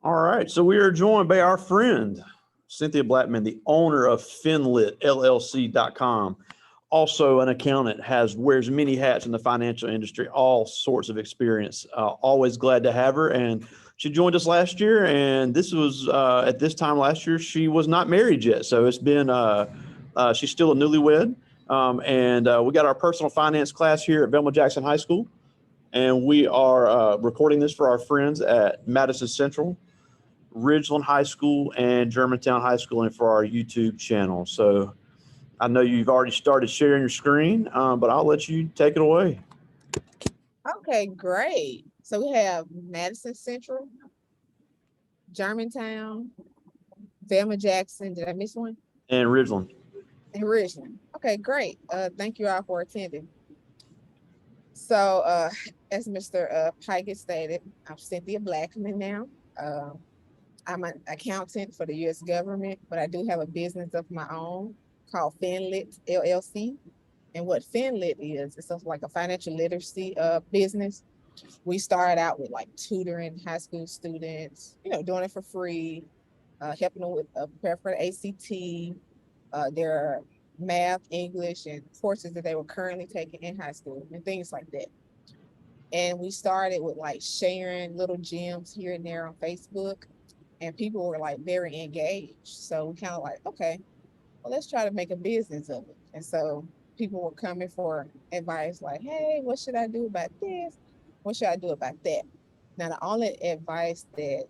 All right, so we are joined by our friend, Cynthia Blackmon, the owner of Finlit LLC.com. Also an accountant, wears many hats in the financial industry, all sorts of experience. Always glad to have her. And she joined us last year, and this was at this time last year, she was not married yet. So it's been, she's still a newlywed. And we got our personal finance class here at Belmont Jackson High School. And we are recording this for our friends at Madison Central, Ridgeland High School, and Germantown High School, and for our YouTube channel. So I know you've already started sharing your screen, but I'll let you take it away. Okay, great. So we have Madison Central, Germantown, Velma Jackson. Did I miss one? And Ridgeland. And Richmond. Okay, great. Thank you all for attending. So, as Mr. Pike has stated, I'm Cynthia Blackmon now. Uh, I'm an accountant for the U.S. government, but I do have a business of my own called Finlit LLC. And what Finlit is, it's just like a financial literacy business. We started out with like tutoring high school students, doing it for free, helping them with prepare for the ACT, their math, English, and courses that they were currently taking in high school and things like that. And we started with like sharing little gems here and there on Facebook, and people were like very engaged. So we kind of like, okay, well, let's try to make a business of it. And so people were coming for advice like, hey, what should I do about this? What should I do about that? Now, the only advice that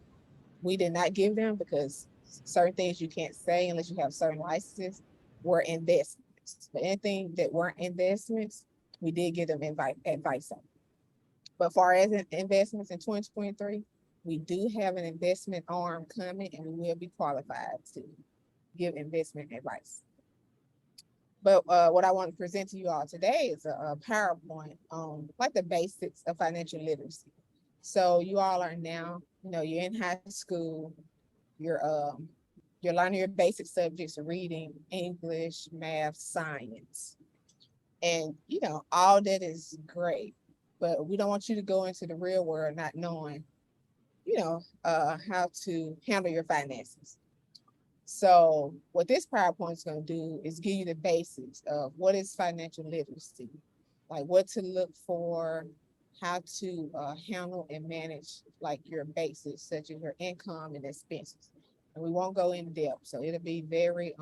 we did not give them, because certain things you can't say unless you have certain licenses, were investments. But anything that weren't investments, we did give them advice on. But far as investments in 2023, we do have an investment arm coming, and we will be qualified to give investment advice. But what I want to present to you all today is a PowerPoint on like the basics of financial literacy. So you all are now, you're in high school, you're um, you're learning your basic subjects: reading, English, math, science, and all that is great. But we don't want you to go into the real world not knowing, how to handle your finances. So what this PowerPoint is going to do is give you the basics of what is financial literacy, like what to look for, how to handle and manage like your basics, such as your income and expenses. And we won't go in depth, so it'll be very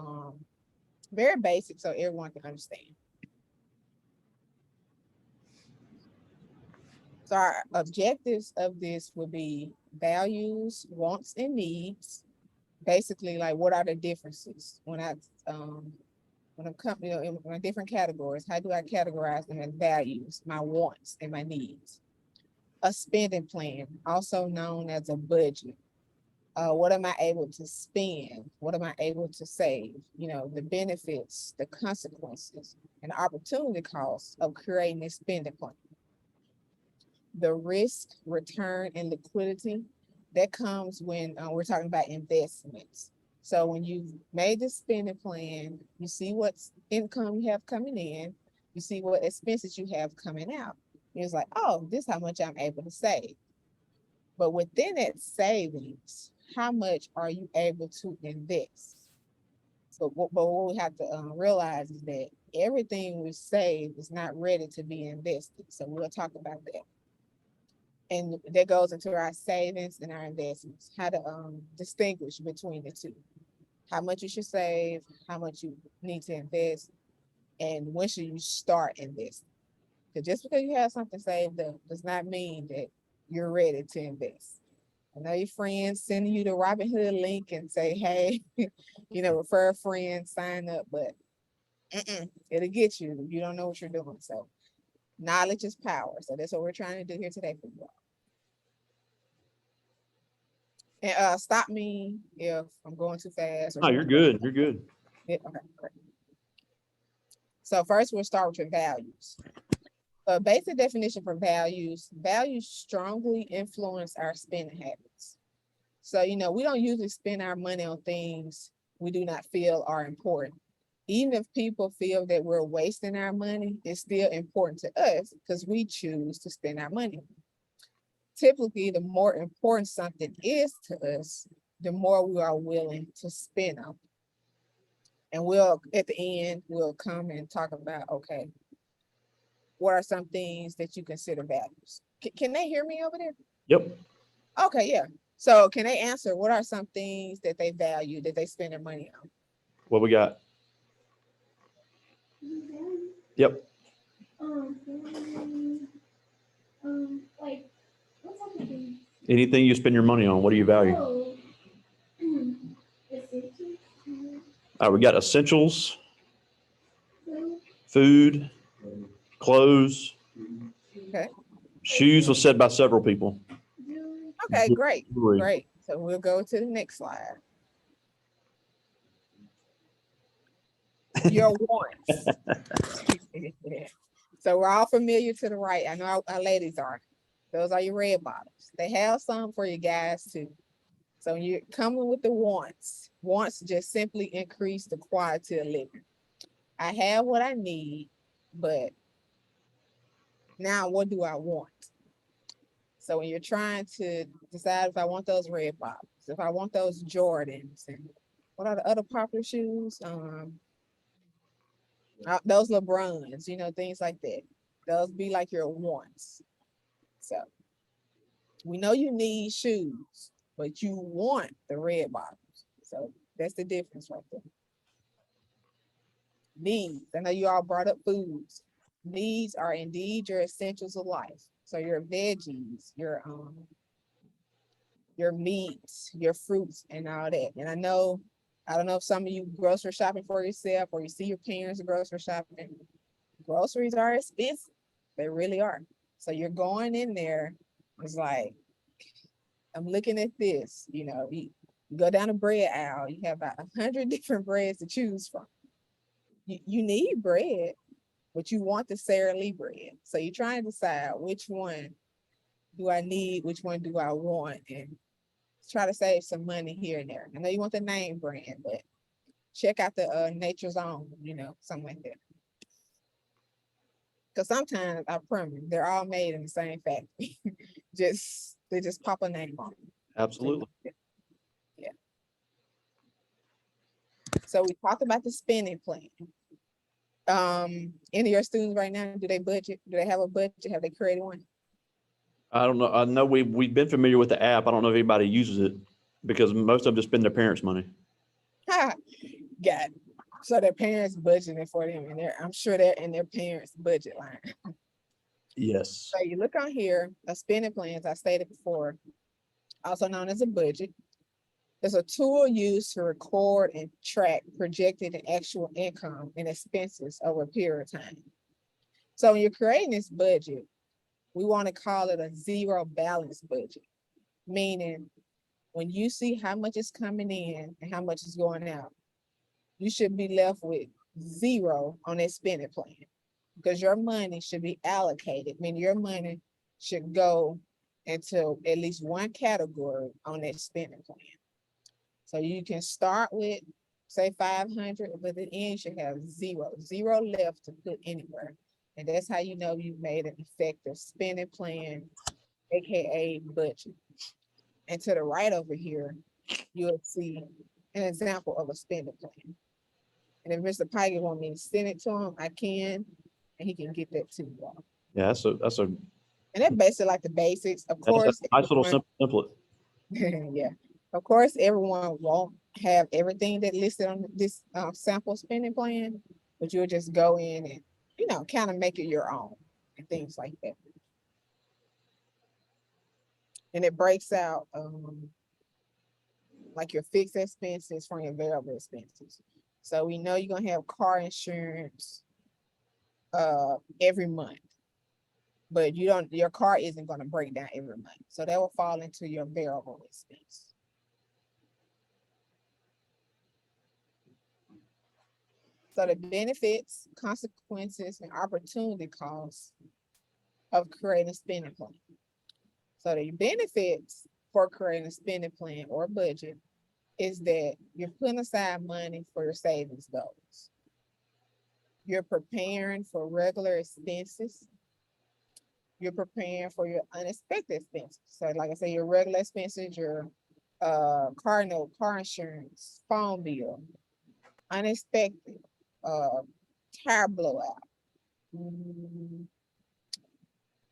basic, so everyone can understand. So our objectives of this would be values, wants, and needs. Basically, like what are the differences when I'm coming, in my different categories? How do I categorize them as values, my wants, and my needs? A spending plan, also known as a budget. What am I able to spend? What am I able to save? The benefits, the consequences, and opportunity costs of creating a spending plan. The risk, return, and liquidity that comes when we're talking about investments. So when you've made the spending plan, you see what income you have coming in, you see what expenses you have coming out. It's like, oh, this is how much I'm able to save. But within that savings, how much are you able to invest? But what we have to realize is that everything we save is not ready to be invested. So we'll talk about that. And that goes into our savings and our investments, how to distinguish between the two, how much you should save, how much you need to invest, and when should you start investing. Because just because you have something saved up does not mean that you're ready to invest. I know your friends sending you the Robinhood link and say, hey, refer a friend, sign up, but it'll get you if you don't know what you're doing. So knowledge is power. So that's what we're trying to do here today for you all. And stop me if I'm going too fast. Oh, you're good. You're good. Yeah, okay, great. So first we'll start with your values. A basic definition for values strongly influence our spending habits. So, we don't usually spend our money on things we do not feel are important. Even if people feel that we're wasting our money, it's still important to us because we choose to spend our money. typically the more important something is to us, the more we are willing to spend on. And we'll, at the end, we'll come and talk about, okay, what are some things that you consider values? Can they hear me over there? Yep. Okay, yeah. So can they answer what are some things that they value, that they spend their money on? What we got? Yep. Like, what's happening? Anything you spend your money on, what do you value? All right, we got essentials, food, clothes. Okay. Shoes was said by several people. Okay, great, Jewelry. great. So we'll go to the next slide. Your wants. So we're all familiar to the right. I know our ladies are. Those are your red bottoms. They have some for you guys too. So you're coming with the wants. Wants just simply increase the quality of living. I have what I need, but now what do I want? So when you're trying to decide if I want those red bottoms, if I want those Jordans, and what are the other popular shoes? Those LeBrons, you know, things like that. Those be like your wants. So we know you need shoes, but you want the red bottoms. So that's the difference right there. Needs. I know you all brought up foods. Needs are indeed your essentials of life. So your veggies, your meats, your fruits, and all that. And I don't know if some of you grocery shopping for yourself or you see your parents grocery shopping. Groceries are expensive. They really are. So you're going in there, it's like, I'm looking at this, you know, you go down the bread aisle, you have about 100 different breads to choose from. You need bread, but you want the Sara Lee bread. So you're trying to decide which one do I need, which one do I want, and try to save some money here and there. I know you want the name brand, but check out the Nature's Own, you know, something like that. Because sometimes, I promise, they're all made in the same factory. They just pop a name on it. Absolutely. Yeah. So we talked about the spending plan. Any of your students right now, do they budget? Do they have a budget? Have they created one? I don't know. I know we've been familiar with the app. I don't know if anybody uses it because most of them just spend their parents' money. Got it. So their parents budgeting for them, and I'm sure they're in their parents' budget line. Yes. So you look on here, a spending plan, as I stated before, also known as a budget. It's a tool used to record and track projected and actual income and expenses over a period of time. So when you're creating this budget, we want to call it a zero balance budget, meaning when you see how much is coming in and how much is going out, you should be left with zero on that spending plan because your money should be allocated, meaning your money should go into at least one category on that spending plan. So you can start with, say, 500, but at the end you should have zero left to put anywhere. And that's how you know you've made an effective spending plan, AKA budget. And to the right over here, you'll see an example of a spending plan. And if Mr. Pike want me to send it to him, I can, and he can get that to you all. Yeah, that's a And that's basically like the basics. Of course, a nice little template. yeah. Of course, everyone won't have everything that listed on this sample spending plan, but you'll just go in and, you know, kind of make it your own and things like that. And it breaks out like your fixed expenses from your variable expenses. So we know you're gonna have car insurance every month, but your car isn't gonna break down every month. So that will fall into your variable expense. So the benefits, consequences, and opportunity costs of creating a spending plan. So the benefits for creating a spending plan or budget is that you're putting aside money for your savings goals. You're preparing for regular expenses. you're preparing for your unexpected expenses. So like I say, your regular expenses, your car note, car insurance, phone bill, unexpected, uh, tire blowout. Mm,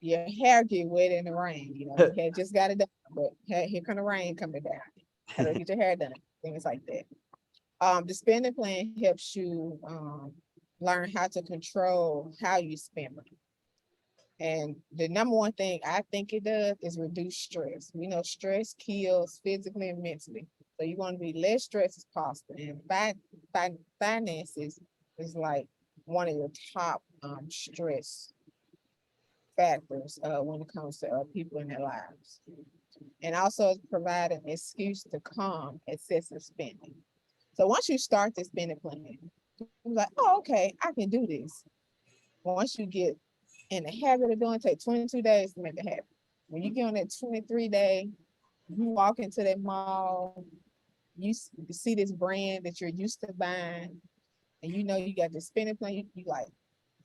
your hair get wet in the rain, you had just got it done, but hey, here come the rain coming down. Gotta get your hair done, things like that. The spending plan helps you learn how to control how you spend money. And the number one thing I think it does is reduce stress. We know stress kills physically and mentally. So you want to be less stressed as possible. And finances is like one of your top stress factors when it comes to people in their lives. And also provide an excuse to calm excessive spending. So once you start the spending plan, you're like, oh, okay, I can do this. Once you get in the habit of doing it, take 22 days to make it happen. When you get on that 23 day, you walk into that mall, you see this brand that you're used to buying, and you know you got the spending plan, you like,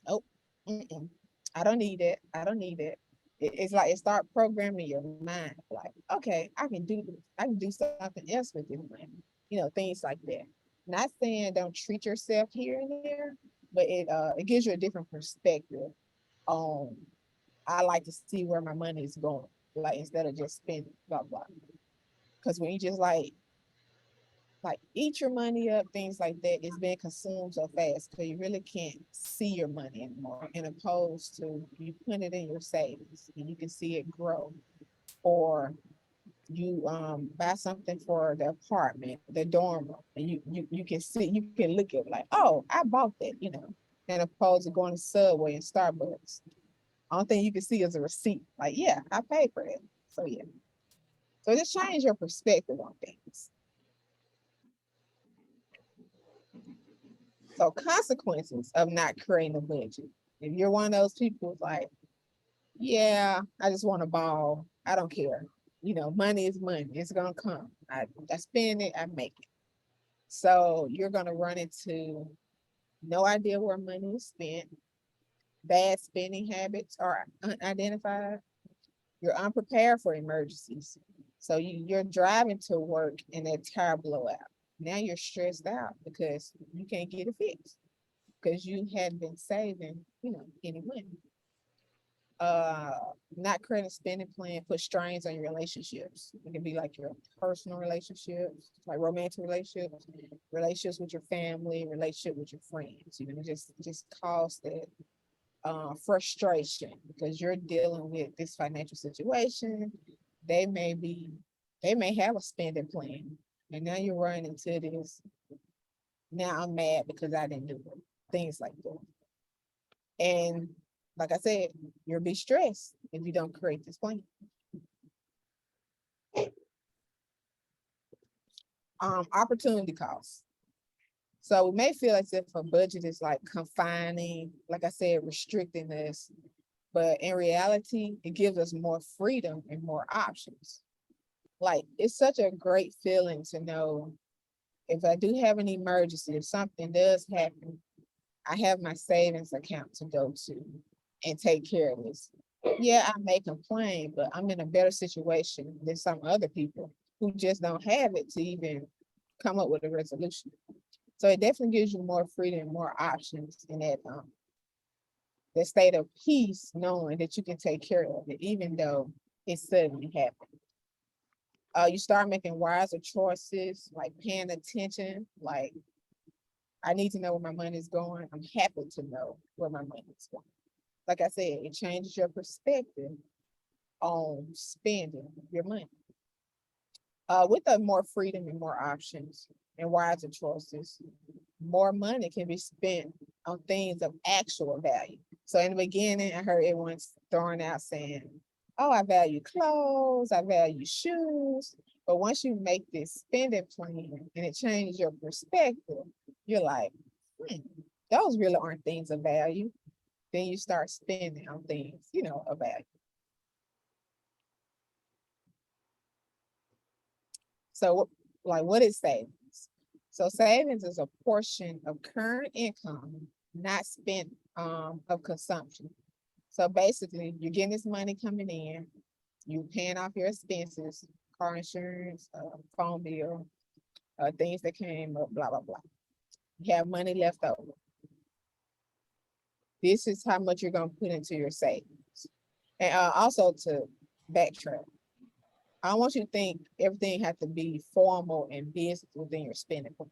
nope, I don't need it. I don't need it. It's like it start programming your mind, like, okay, I can do this. I can do something else with this money. Things like that. Not saying don't treat yourself here and there, but it gives you a different perspective on I like to see where my money is going, like instead of just spending blah blah. Because when you just like eat your money up, things like that, it's being consumed so fast because you really can't see your money anymore. And opposed to you put it in your savings and you can see it grow, or you buy something for the apartment, the dorm room, and you can see, you can look at it like, oh, I bought that. And opposed to going to Subway and Starbucks. Only thing you can see is a receipt. Like, yeah, I paid for it. So yeah. So just change your perspective on things. So consequences of not creating a budget. If you're one of those people like, yeah, I just want to ball. I don't care. Money is money. It's gonna come. I spend it, I make it. So you're gonna run into no idea where money is spent. Bad spending habits are unidentified. You're unprepared for emergencies. So you're driving to work and that tire blowout. Now you're stressed out because you can't get it fixed because you hadn't been saving, any money. Not creating a spending plan put strains on your relationships. It can be like your personal relationships, like romantic relationships, relationships with your family, relationship with your friends. Just cause that frustration because you're dealing with this financial situation. They may have a spending plan, and now you're running into this. Now I'm mad because I didn't do it. Things like that. And like I said, you'll be stressed if you don't create this plan. Opportunity costs. So we may feel as if a budget is like confining, like I said, restricting us, but in reality, it gives us more freedom and more options. Like it's such a great feeling to know if I do have an emergency, if something does happen, I have my savings account to go to and take care of this. Yeah, I may complain, but I'm in a better situation than some other people who just don't have it to even come up with a resolution. So it definitely gives you more freedom, more options in that state of peace, knowing that you can take care of it, even though it suddenly happened. You start making wiser choices, like paying attention, like I need to know where my money is going. I'm happy to know where my money is going. Like I said, it changes your perspective on spending your money. With the more freedom and more options and wiser choices, more money can be spent on things of actual value. So in the beginning, I heard everyone throwing out saying, oh, I value clothes, I value shoes. But once you make this spending plan and it changes your perspective, you're like, those really aren't things of value. Then you start spending on things, of value. So like what is savings? So savings is a portion of current income not spent of consumption. So basically, you're getting this money coming in, you paying off your expenses, car insurance, phone bill, things that came up, blah, blah, blah. You have money left over. This is how much you're gonna put into your savings. And also to backtrack, I don't want you to think everything has to be formal and business within your spending plan.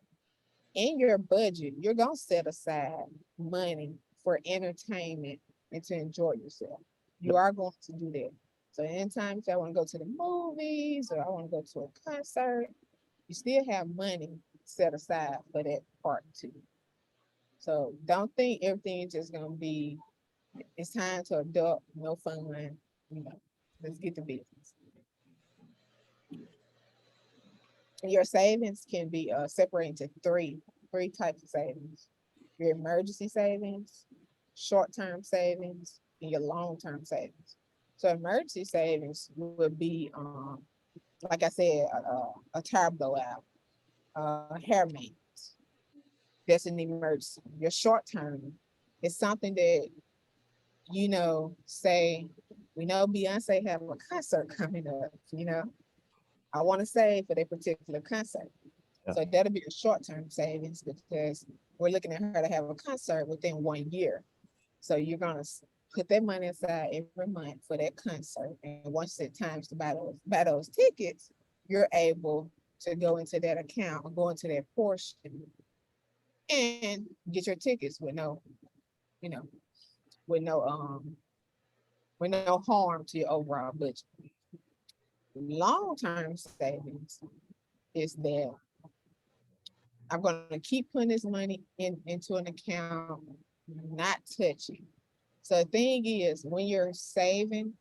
In your budget, you're gonna set aside money for entertainment and to enjoy yourself. You are going to do that. So anytime if I want to go to the movies or I want to go to a concert, you still have money set aside for that part too. So don't think everything is just gonna be, it's time to adult, no fun, you know, let's get to business. Your savings can be separated into three types of savings. Your emergency savings, short-term savings, and your long-term savings. So emergency savings would be, like I said, a tire blowout, hair maintenance. That's an emergency. Your short-term is something that, say, we know Beyonce have a concert coming up, I want to save for that particular concert. Yeah. So that'll be a short-term savings because we're looking at her to have a concert within 1 year. So you're gonna put that money aside every month for that concert. And once it's times to buy those tickets, you're able to go into that account or go into that portion and get your tickets with no, you know, with no harm to your overall budget. Long-term savings is that I'm gonna keep putting this money into an account, not touching. So the thing is, when you're saving,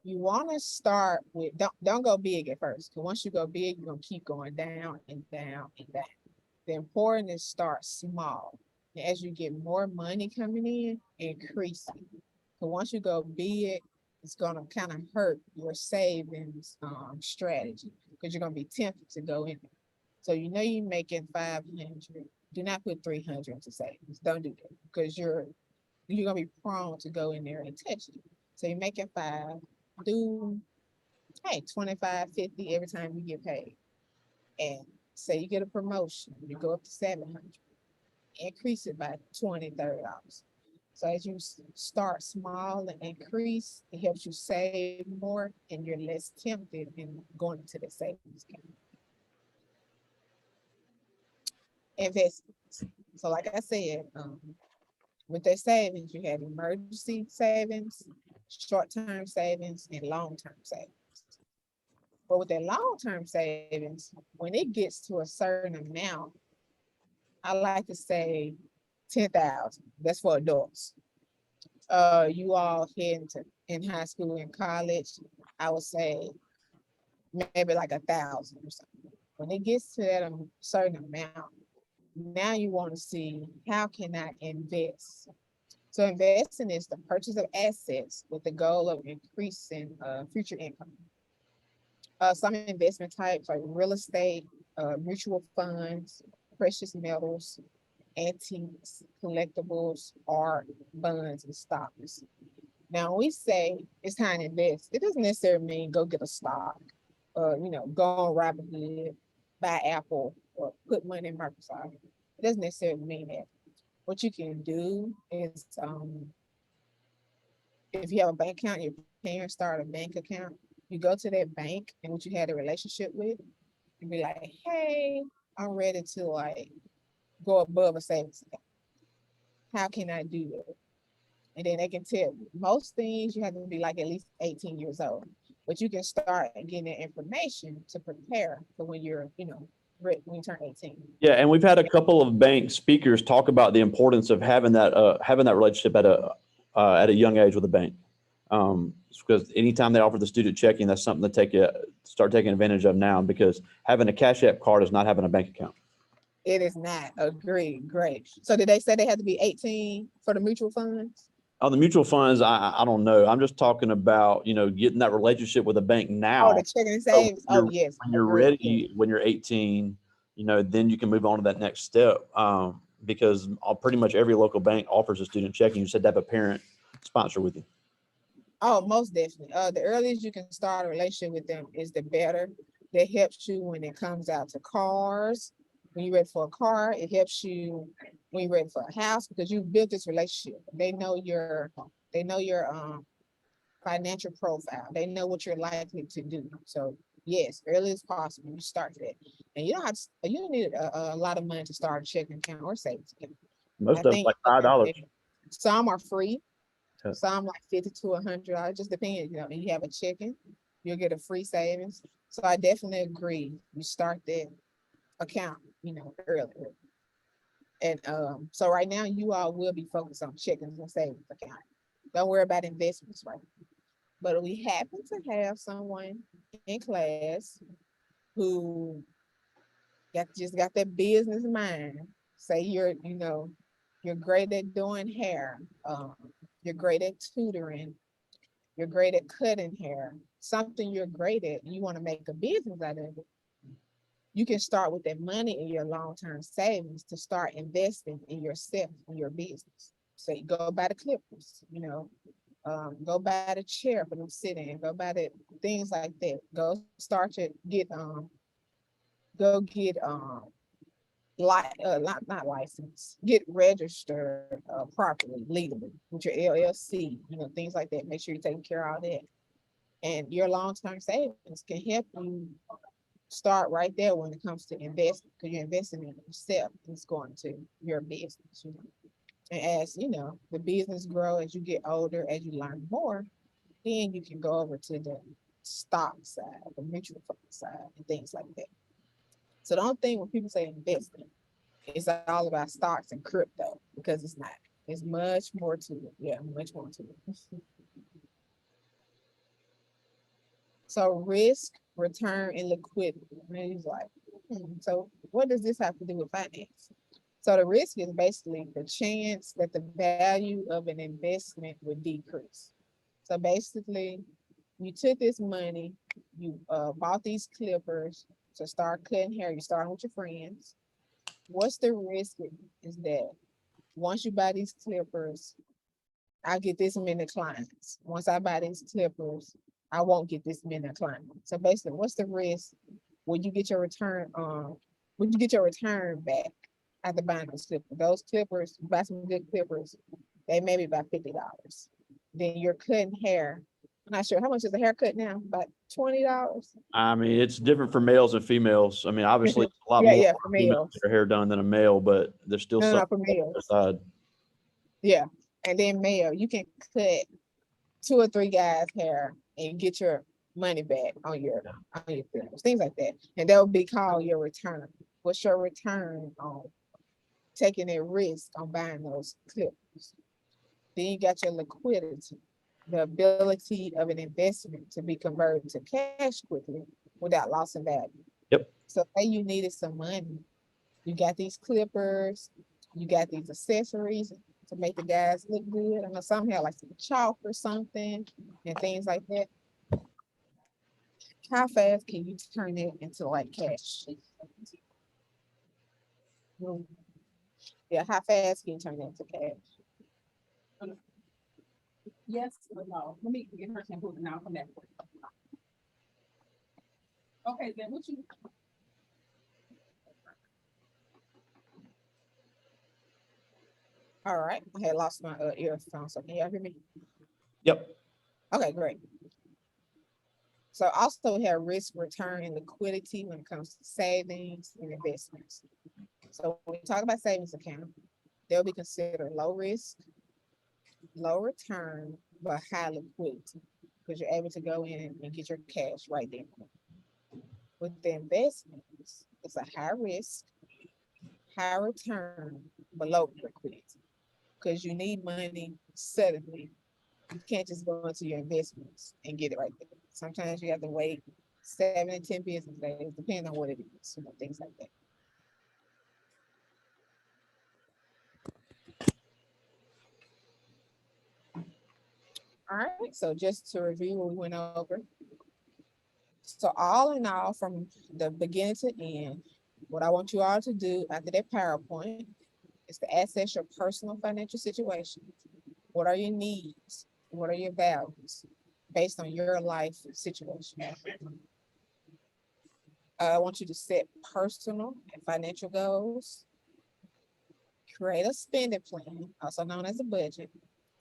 you want to start with, don't go big at first. Because once you go big, you're gonna keep going down and down and down. The important is start small. And as you get more money coming in, increase it. So once you go big, it's gonna kind of hurt your savings strategy because you're gonna be tempted to go in there. So you're making 500. Do not put 300 into savings. Don't do that because you're gonna be prone to go in there and touch it. So you're making 5. Do 25, 50 every time you get paid. And say you get a promotion, you go up to 700. Increase it by $20, $30. So as you start small and increase, it helps you save more and you're less tempted in going into the savings account. Investments. So like I said, with their savings, you have emergency savings, short-term savings, and long-term savings. But with their long-term savings, when it gets to a certain amount, I like to say 10,000. That's for adults. You all heading to in high school and college, I would say maybe like 1,000 or something. When it gets to that certain amount, now you want to see how can I invest. So investing is the purchase of assets with the goal of increasing future income. Some investment types are real estate, mutual funds, precious metals, antiques, collectibles, art, bonds, and stocks. Now, when we say it's time to invest, it doesn't necessarily mean go get a stock, go on Robinhood, buy Apple, or put money in Microsoft. It doesn't necessarily mean that. What you can do is, if you have a bank account, your parents start a bank account, you go to that bank and what you had a relationship with, and be like, hey, I'm ready to go above a savings account. How can I do that? And then they can tell you. Most things you have to be like at least 18 years old, but you can start getting that information to prepare for when you're, when you turn 18. Yeah, and we've had a couple of bank speakers talk about the importance of having that relationship at a young age with a bank. Because anytime they offer the student checking, that's something to start taking advantage of now, because having a Cash App card is not having a bank account. It is not. Agreed. Great. So did they say they had to be 18 for the mutual funds? On the mutual funds, I don't know. I'm just talking about, getting that relationship with a bank now. Oh, the checking and savings. Oh, yes. When you're ready, when you're 18, then you can move on to that next step. Because pretty much every local bank offers a student checking. You said to have a parent sponsor with you? Oh, most definitely. The earliest you can start a relationship with them is the better. That helps you when it comes out to cars. When you're ready for a car, it helps you when you're ready for a house because you built this relationship. They know your financial profile. They know what you're likely to do. So yes, early as possible, you start that. And you don't have to, you don't need a lot of money to start a checking account or savings account. Most I of them think like $5. some are free. Yeah. Some like 50 to $100. Just depends, you know, and you have a checking, you'll get a free savings. So I definitely agree. You start that account, you know, earlier. And so right now you all will be focused on checkings and savings account. Don't worry about investments right now. But we happen to have someone in class who got that business mind. Say you're great at doing hair, you're great at tutoring, you're great at cutting hair, something you're great at, you want to make a business out of it. You can start with that money in your long-term savings to start investing in yourself and your business. So you go buy the clippers, go buy the chair for them sitting, go buy the things like that. Go start to get go get not license, get registered properly, legally with your LLC, things like that. Make sure you're taking care of all that. And your long-term savings can help you start right there when it comes to investing, because you're investing in yourself. It's going to your business. And as the business grow as you get older, as you learn more, then you can go over to the stock side, the mutual fund side, and things like that. So don't think when people say investing, it's all about stocks and crypto, because it's not. It's much more to it. Yeah, much more to it. So risk, return, and liquidity. And he's like, so what does this have to do with finance? So the risk is basically the chance that the value of an investment would decrease. So basically, you took this money, you bought these clippers to start cutting hair. You're starting with your friends. What's the risk is that once you buy these clippers, I get this many clients. Once I buy these clippers, I won't get this many clients. So basically, what's the risk when you get your return when you get your return back after buying those clippers? Those clippers, you buy some good clippers, they may be about $50. Then you're cutting hair. I'm not sure how much is a haircut now, about $20. I mean, it's different for males and females. I mean, obviously it's a lot Yeah, more yeah, for for females males. to get their hair done than a male, but there's still No, something for males. aside. Yeah. And then male, you can cut 2 or 3 guys' hair and get your money back on your clippers, things like that. And that would be called your return. What's your return on taking a risk on buying those clippers? Then you got your liquidity, the ability of an investment to be converted to cash quickly without loss of value. Yep. So say you needed some money. You got these clippers, you got these accessories to make the guys look good. I know some have like some chalk or something and things like that. How fast can you turn it into like cash? Yeah, how fast can you turn it into cash? Yes, but no. Let me get her shampoo and I'll come back. Okay, then what you? All right, I had lost my earphone, so can y'all hear me? Yep. Okay, great. So also we have risk, return, and liquidity when it comes to savings and investments. So when we talk about savings account, they'll be considered low risk, low return, but high liquidity, because you're able to go in and get your cash right there. With the investments, it's a high risk, high return, but low liquidity, because you need money suddenly. You can't just go into your investments and get it right there. Sometimes you have to wait 7 and 10 business days, depending on what it is, things like that. All right, so just to review what we went over. So all in all, from the beginning to end, what I want you all to do after that PowerPoint is to assess your personal financial situation. What are your needs? What are your values based on your life situation? I want you to set personal and financial goals. Create a spending plan, also known as a budget,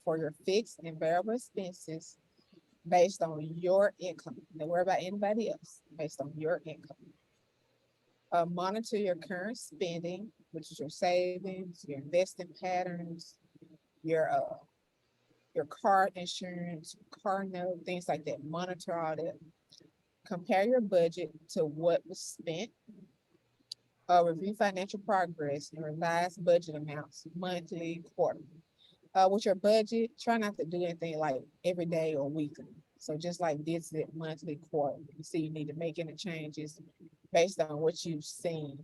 for your fixed and variable expenses based on your income. Don't worry about anybody else, based on your income. Monitor your current spending, which is your savings, your investing patterns, your car insurance, car note, things like that. Monitor all that. Compare your budget to what was spent. Review financial progress and revise budget amounts monthly, quarterly. With your budget, try not to do anything like every day or weekly. So just like visit monthly, quarterly. You see you need to make any changes based on what you've seen,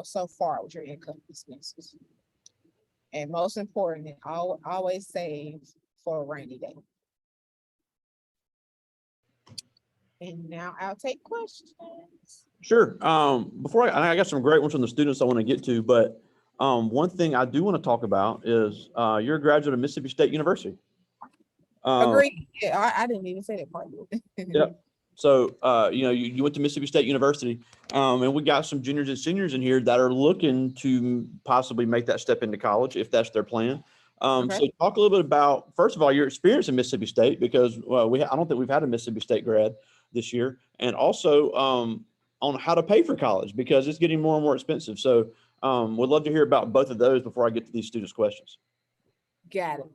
so far with your income expenses. And most importantly, always save for a rainy day. And now I'll take questions. Sure. Before I got some great ones from the students I want to get to, but one thing I do want to talk about is you're a graduate of Mississippi State University. Agreed. Yeah, I didn't even say that part. Yep. So, you went to Mississippi State University, and we got some juniors and seniors in here that are looking to possibly make that step into college if that's their plan. Okay. So talk a little bit about, first of all, your experience in Mississippi State, because I don't think we've had a Mississippi State grad this year, and also on how to pay for college, because it's getting more and more expensive. So we'd love to hear about both of those before I get to these students' questions. Got it.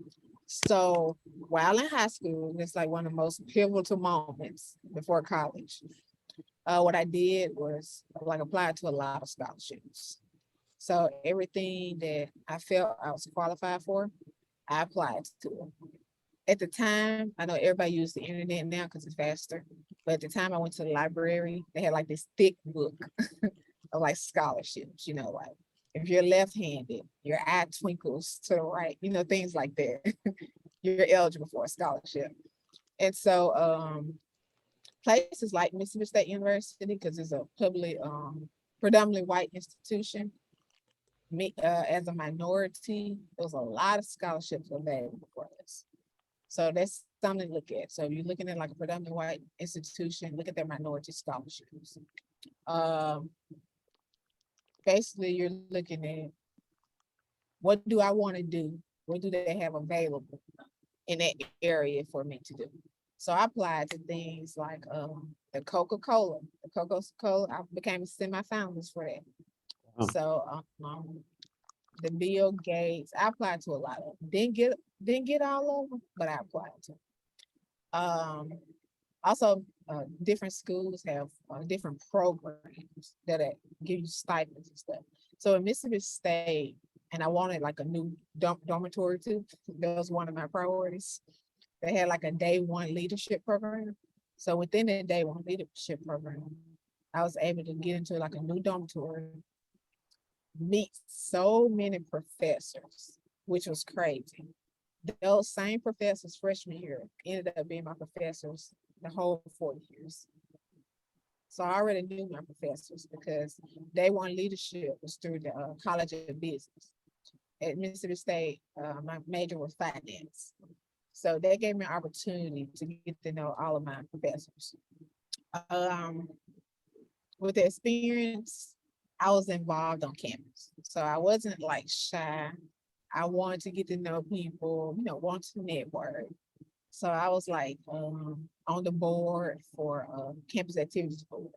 So while in high school, it's like one of the most pivotal moments before college. What I did was like apply to a lot of scholarships. So everything that I felt I was qualified for, I applied to it. At the time, I know everybody uses the internet now because it's faster, but at the time I went to the library, they had like this thick book of like scholarships, like if you're left-handed, your eye twinkles to the right, things like that. You're eligible for a scholarship. And so places like Mississippi State University, because it's a public, predominantly white institution, me as a minority, there's a lot of scholarships available for us. So that's something to look at. So if you're looking at like a predominantly white institution, look at their minority scholarships. Basically, you're looking at what do I want to do? What do they have available in that area for me to do? So I applied to things like the Coca-Cola. I became a semi-finalist for that. Oh. So the Bill Gates, I applied to a lot of them. Didn't get all of them, but I applied to. Also, different schools have different programs that give you stipends and stuff. So in Mississippi State, and I wanted like a new dormitory too. That was one of my priorities. They had like a day one leadership program. So within the day one leadership program, I was able to get into like a new dormitory, meet so many professors, which was crazy. Those same professors freshman year ended up being my professors the whole 4 years. So I already knew my professors because day one leadership was through the College of Business. At Mississippi State, my major was finance. So that gave me an opportunity to get to know all of my professors. With the experience, I was involved on campus. So I wasn't like shy. I wanted to get to know people, want to network. So I was like on the board for campus activities board.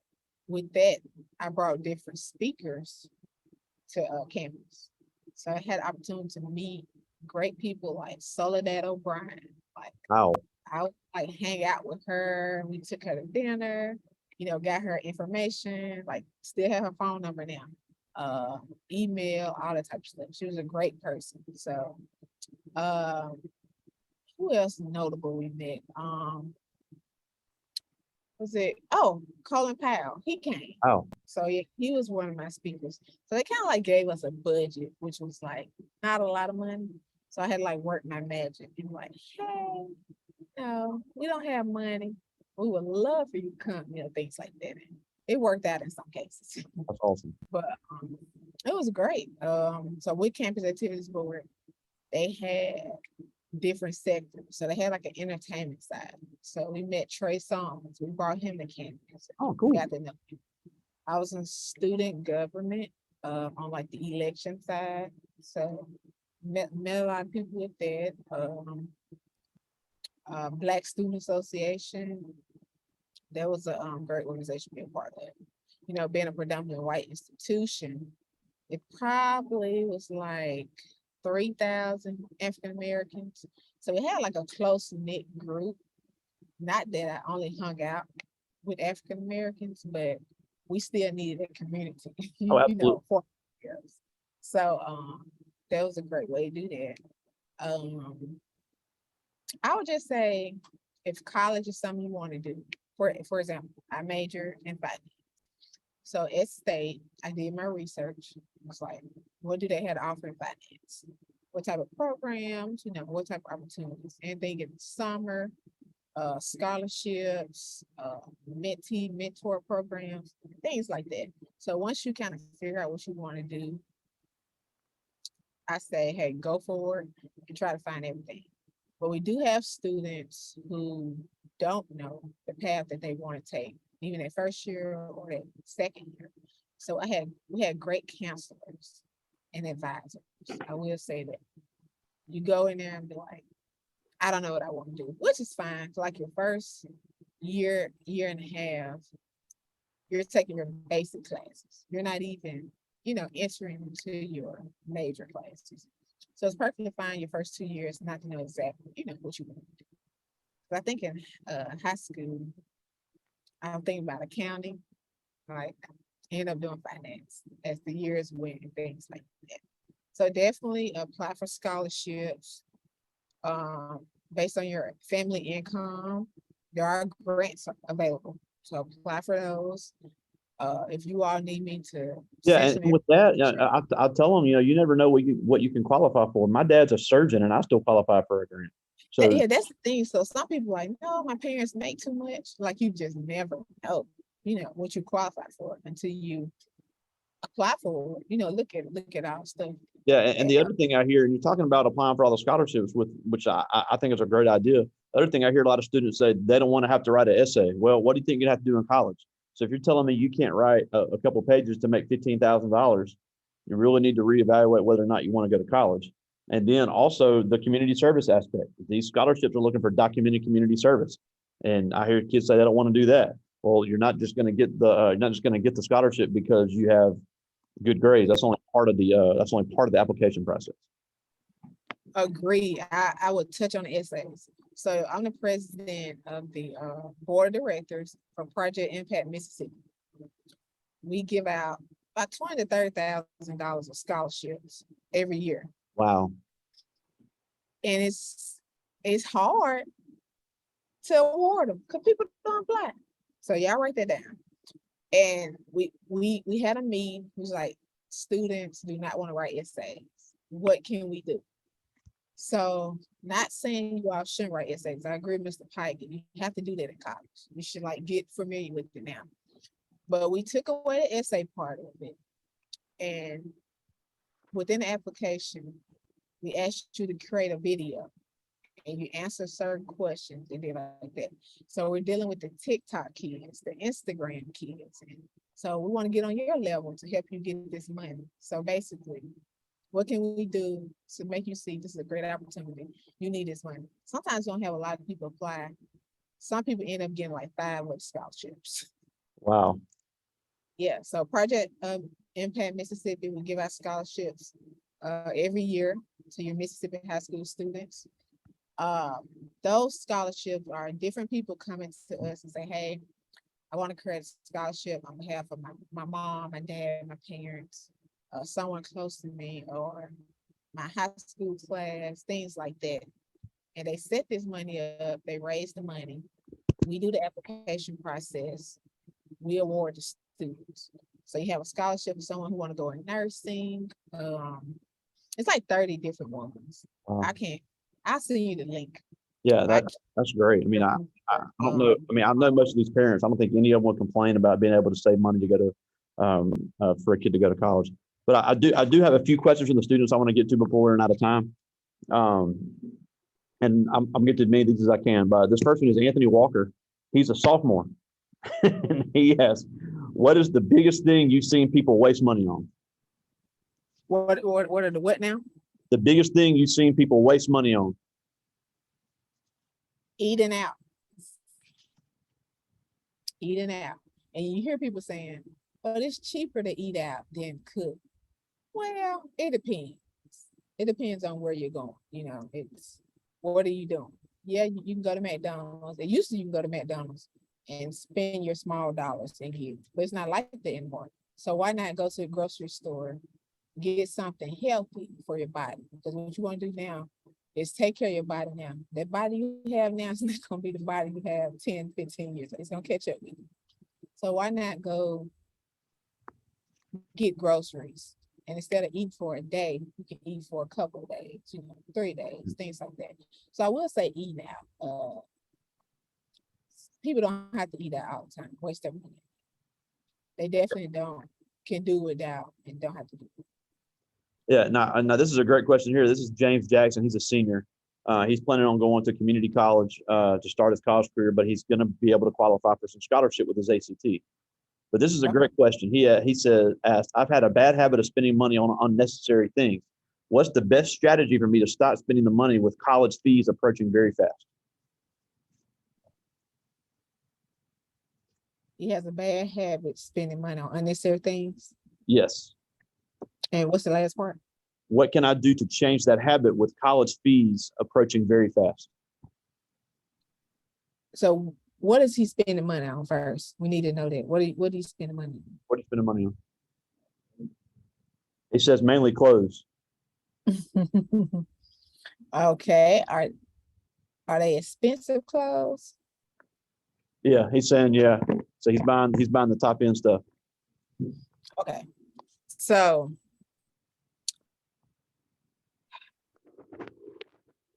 With that, I brought different speakers to campus. So I had opportunity to meet great people like Soledad O'Brien. Like, wow. I would like hang out with her. We took her to dinner, got her information, like still have her phone number now, email, all that type of stuff. She was a great person. So who else notable we met? Colin Powell, he came. Wow. So yeah, he was one of my speakers. So they kind of like gave us a budget, which was like not a lot of money. So I had to like work my magic and like, hey, no, we don't have money. We would love for you to come, things like that. And it worked out in some cases. That's awesome. But it was great. So with Campus Activities Board, they had different sectors. So they had like an entertainment side. So we met Trey Songz. We brought him to campus. Oh, cool. Got to know him. I was in student government on like the election side. So met a lot of people with that. Black Student Association. That was a great organization to be a part of. You know, being a predominantly white institution, it probably was like 3,000 African Americans. So we had like a close knit group. Not that I only hung out with African Americans, but we still needed a community, Oh, you absolutely. know, for years. So that was a great way to do that. I would just say if college is something you want to do, for example, I majored in finance. So at state, I did my research. It's like, what do they have to offer in finance? What type of programs, you know, what type of opportunities? Anything in the summer, scholarships, mentee, mentor programs, things like that. So once you kind of figure out what you want to do, I say, hey, go forward and try to find everything. But we do have students who don't know the path that they want to take, even their first year or their second year. So we had great counselors and advisors. I will say that. You go in there and be like, I don't know what I want to do, which is fine. So like your first year, year and a half, you're taking your basic classes. You're not even, you know, entering into your major classes. So it's perfectly fine your first 2 years not to know exactly, you know, what you want to do. But I think in high school, I'm thinking about accounting, like end up doing finance as the years went and things like that. So definitely apply for scholarships based on your family income. There are grants available, so apply for those. If you all need me to. Yeah, send and some with that, information. I tell them, you know, you never know what you can qualify for. My dad's a surgeon, and I still qualify for a grant. So Yeah, that's the thing. So some people like, no, my parents make too much. Like you just never know, you know, what you qualify for until you apply for it. You know, look at our stuff. yeah, and the other thing I hear, and you're talking about applying for all the scholarships, which I think is a great idea. The other thing I hear a lot of students say they don't want to have to write an essay. Well, what do you think you have to do in college? So if you're telling me you can't write a couple pages to make $15,000, you really need to reevaluate whether or not you want to go to college. And then also the community service aspect. These scholarships are looking for documented community service, and I hear kids say they don't want to do that. Well, you're not just going to get the scholarship because you have good grades. That's only part of the application process. Agree. I would touch on the essays. So I'm the president of the board of directors for Project Impact Mississippi. We give out about $20,000 to $30,000 of scholarships every year, Wow. and it's hard to award them because people don't apply. So y'all write that down. And we had a meeting. It was like, students do not want to write essays. What can we do? So not saying you all shouldn't write essays. I agree with Mr. Pike. You have to do that in college. You should like get familiar with it now. But we took away the essay part of it. And within the application, we asked you to create a video and you answer certain questions and then like that. So we're dealing with the TikTok kids, the Instagram kids. And so we want to get on your level to help you get this money. So basically, what can we do to make you see this is a great opportunity? You need this money. Sometimes we don't have a lot of people apply. Some people end up getting like 5 with scholarships. Wow. Yeah, so Project Impact Mississippi will give out scholarships every year to your Mississippi high school students. Those scholarships are different people coming to us and say, hey, I want to create a scholarship on behalf of my mom, my dad, my parents, someone close to me, or my high school class, things like that. And they set this money up, they raise the money. We do the application process. We award the students. So you have a scholarship for someone who want to go in nursing. It's like 30 different ones. Wow. I'll send you the link. Yeah, that's great. I mean, I don't know. I mean, I know most of these parents. I don't think any of them would complain about being able to save money to go to for a kid to go to college. But I do have a few questions from the students I want to get to before we're out of time. and I'm getting to as many of these as I can, but this first one is Anthony Walker. He's a sophomore. And he asks, what is the biggest thing you've seen people waste money on? What are the what now? The biggest thing you've seen people waste money on? Eating out. Eating out. And you hear people saying, but it's cheaper to eat out than cook. Well, it depends. It depends on where you're going. You know, it's what are you doing? Yeah, you can go to McDonald's. It used to you can go to McDonald's and spend your small dollars and get, but it's not like that anymore. So why not go to the grocery store, get something healthy for your body? Because what you want to do now is take care of your body now. That body you have now is not going to be the body you have 10, 15 years. It's going to catch up with you. So why not go get groceries? And instead of eating for a day, you can eat for a couple of days, 3 days, things like that. So I will say eat out. People don't have to eat out all the time, waste their money. They definitely can do without and don't have to do it. Yeah, now this is a great question here. This is James Jackson. He's a senior. He's planning on going to community college to start his college career, but he's going to be able to qualify for some scholarship with his ACT. But this is a great question. He asked, I've had a bad habit of spending money on unnecessary things. What's the best strategy for me to stop spending the money with college fees approaching very fast? He has a bad habit spending money on unnecessary things. Yes. And what's the last part? What can I do to change that habit with college fees approaching very fast? So what is he spending money on first? We need to know that. What are you spending money on? What are you spending money on? He says mainly clothes. Okay. Are they expensive clothes? Yeah, he's saying, yeah. So he's buying the top end stuff. Okay. So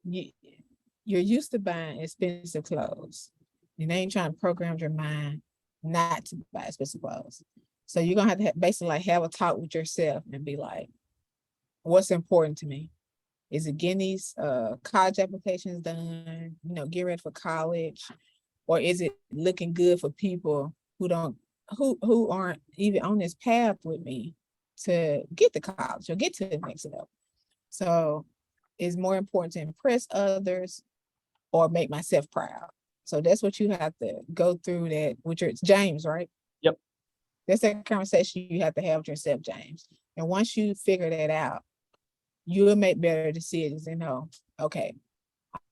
you're used to buying expensive clothes. And they ain't trying to program your mind not to buy expensive clothes. So you're gonna have to basically like have a talk with yourself and be like, what's important to me? Is it getting these college applications done, get ready for college? Or is it looking good for people who aren't even on this path with me to get to college or get to the next level? So it's more important to impress others or make myself proud. So that's what you have to go through that with James, right? Yep. That's that conversation you have to have with yourself, James. And once you figure that out, you'll make better decisions and know, okay,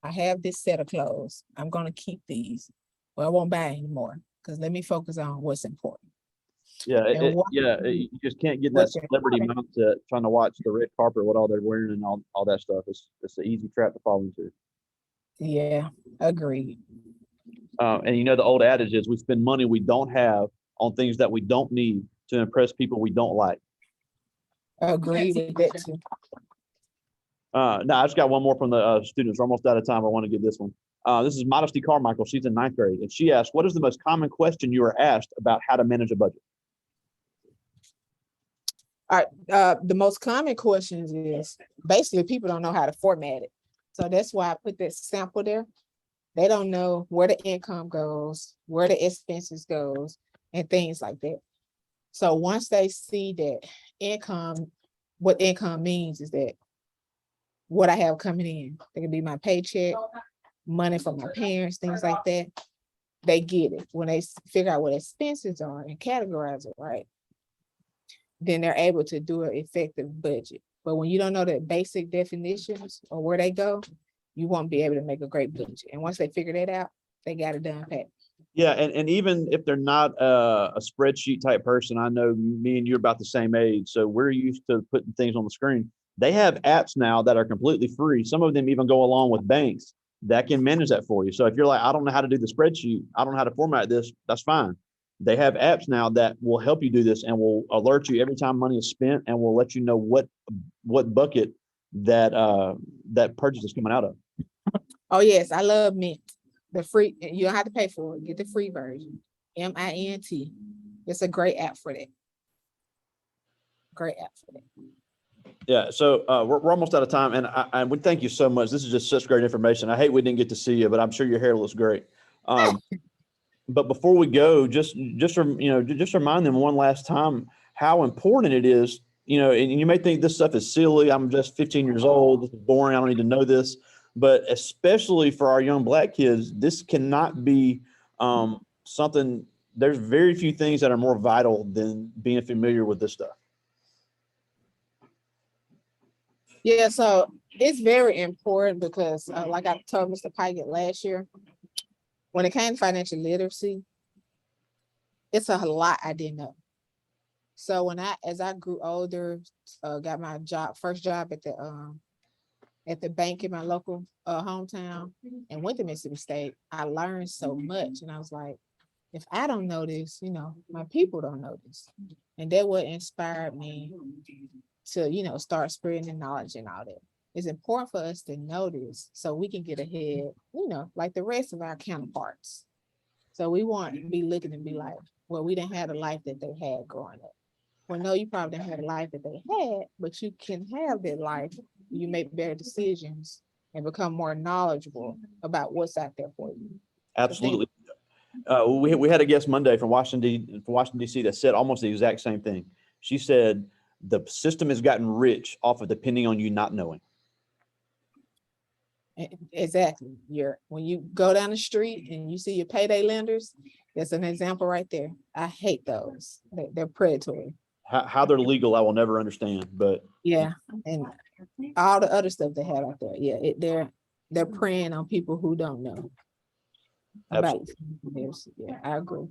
I have this set of clothes. I'm going to keep these. Well, I won't buy anymore because let me focus on what's important. Yeah, you just can't get in that celebrity mindset trying to watch the red carpet, what all they're wearing and all that stuff. It's an easy trap to fall into. Yeah, agreed. And the old adage is we spend money we don't have on things that we don't need to impress people we don't like. Agree with that too. Now, I just got one more from the students. We're almost out of time. I want to get this one. This is Modesty Carmichael. She's in 9th grade. And she asked, what is the most common question you are asked about how to manage a budget? All right. The most common questions is basically people don't know how to format it. So that's why I put that sample there. They don't know where the income goes, where the expenses goes, and things like that. So once they see that income, what income means is that what I have coming in, it can be my paycheck, money from my parents, things like that. They get it. When they figure out what expenses are and categorize it right, then they're able to do an effective budget. But when you don't know the basic definitions or where they go, you won't be able to make a great budget. And once they figure that out, they got it done pat. Yeah, and even if they're not a spreadsheet type person, I know me and you're about the same age, so we're used to putting things on the screen. They have apps now that are completely free. Some of them even go along with banks that can manage that for you. So if you're like, I don't know how to do the spreadsheet, I don't know how to format this, that's fine. They have apps now that will help you do this and will alert you every time money is spent and will let you know what bucket that purchase is coming out of. Oh yes, I love Mint. The free, you don't have to pay for it. Get the free version. MINT. It's a great app for that. Great app for that. Yeah, so we're almost out of time, and I would thank you so much. This is just such great information. I hate we didn't get to see you, but I'm sure your hair looks great. But before we go, just remind them one last time how important it is. And you may think this stuff is silly. I'm just 15 years old. This is boring. I don't need to know this. But especially for our young Black kids, this cannot be something. There's very few things that are more vital than being familiar with this stuff. Yeah, so it's very important because like I told Mr. Pikett last year, when it came to financial literacy, it's a lot I didn't know. So as I grew older, got my first job at the bank in my local hometown and went to Mississippi State, I learned so much. And I was like, if I don't know this, my people don't know this. And that what inspired me to, start spreading the knowledge and all that. It's important for us to know this so we can get ahead, like the rest of our counterparts. So we won't be looking and be like, well, we didn't have the life that they had growing up. Well, no, you probably didn't have the life that they had, but you can have that life. You make better decisions and become more knowledgeable about what's out there for you. Absolutely. We had a guest Monday from Washington, D.C. that said almost the exact same thing. She said the system has gotten rich off of depending on you not knowing. Exactly. When you go down the street and you see your payday lenders, that's an example right there. I hate those. They're predatory. How they're legal, I will never understand. But yeah, and all the other stuff they have out there. Yeah, they're preying on people who don't know about this. Yeah, I agree.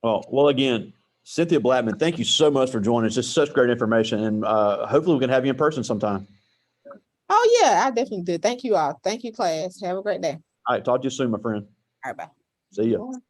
Well, again, Cynthia Blackmon, thank you so much for joining us. Just such great information, and hopefully we can have you in person sometime. Oh yeah, I definitely did. Thank you all. Thank you, class. Have a great day. All right, talk to you soon, my friend. All right, bye. See you.